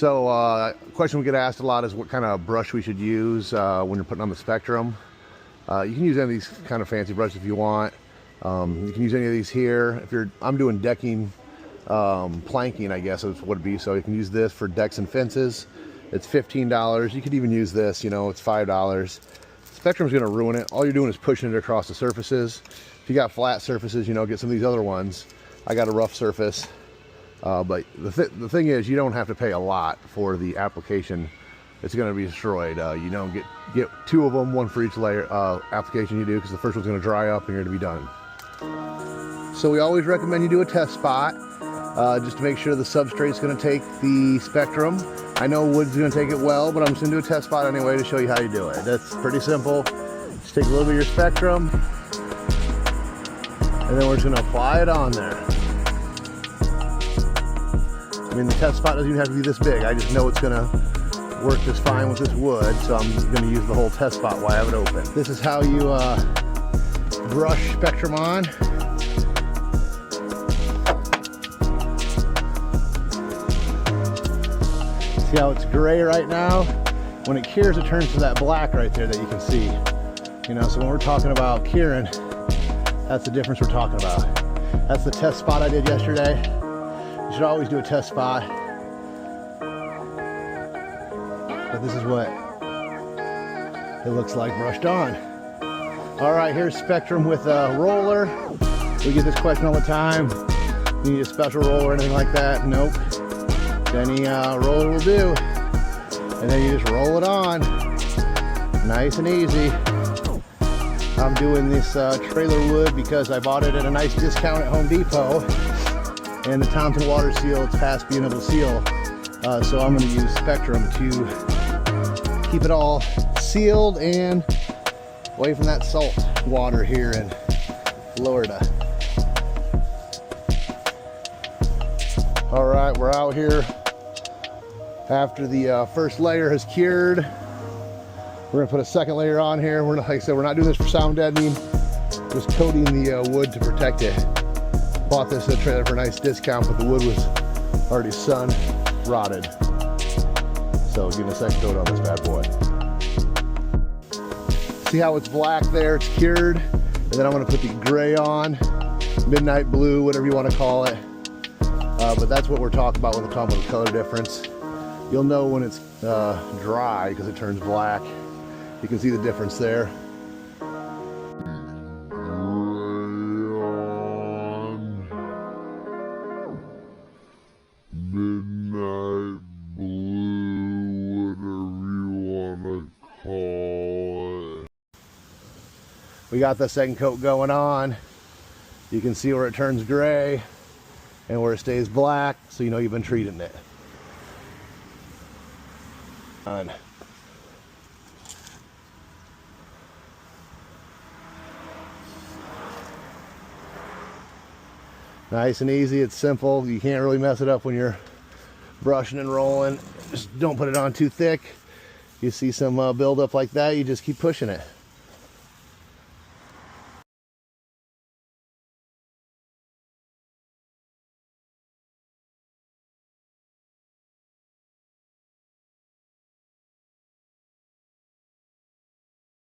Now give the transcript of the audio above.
So question we get asked a lot is what kind of brush we should use when you're putting on the Spectrum. You can use any of these kind of fancy brushes if you want. You can use any of these here. I'm doing decking, planking, I guess is what it'd be. So you can use this for decks and fences. It's $15. You could even use this, you know, it's $5. Spectrum's gonna ruin it. All you're doing is pushing it across the surfaces. If you got flat surfaces, you know, get some of these other ones. I got a rough surface. But the thing is, you don't have to pay a lot for the application. It's going to be destroyed. You know, get 2 of them, 1 for each layer application you do, because the first one's going to dry up and you're going to be done. So we always recommend you do a test spot, just to make sure the substrate's going to take the Spectrum. I know wood's going to take it well, but I'm just going to do a test spot anyway to show you how you do it. That's pretty simple. Just take a little bit of your Spectrum, and then we're just going to apply it on there. I mean, the test spot doesn't even have to be this big. I just know it's gonna work just fine with this wood, so I'm gonna use the whole test spot while I have it open. This is how you brush Spectrum on. See how it's gray right now? When it cures, it turns to that black right there that you can see. You know, so when we're talking about curing, that's the difference we're talking about. That's the test spot I did yesterday. You should always do a test spot. But this is what it looks like brushed on. All right, here's Spectrum with a roller. We get this question all the time. You need a special roller or anything like that? Nope. Any roller will do. And then you just roll it on. Nice and easy. I'm doing this trailer wood because I bought it at a nice discount at Home Depot. And the Thompson water seal, it's past being able to seal. So I'm going to use Spectrum to keep it all sealed and away from that salt water here in Florida. All right, we're out here after the first layer has cured. We're going to put a second layer on here. Like I said, we're not doing this for sound deadening, just coating the wood to protect it. Bought this at a trailer for a nice discount, but the wood was already sun rotted. So give me a second coat on this bad boy. See how it's black there, it's cured. And then I'm gonna put the gray on, midnight blue, whatever you wanna call it. But that's what we're talking about when we're talking about the color difference. You'll know when it's dry because it turns black. You can see the difference there. Midnight blue, whatever you want to call it. We got the second coat going on. You can see where it turns gray and where it stays black, so you know you've been treating it. On. Nice and easy, it's simple. You can't really mess it up when you're brushing and rolling. Just don't put it on too thick. You see some buildup like that, you just keep pushing it.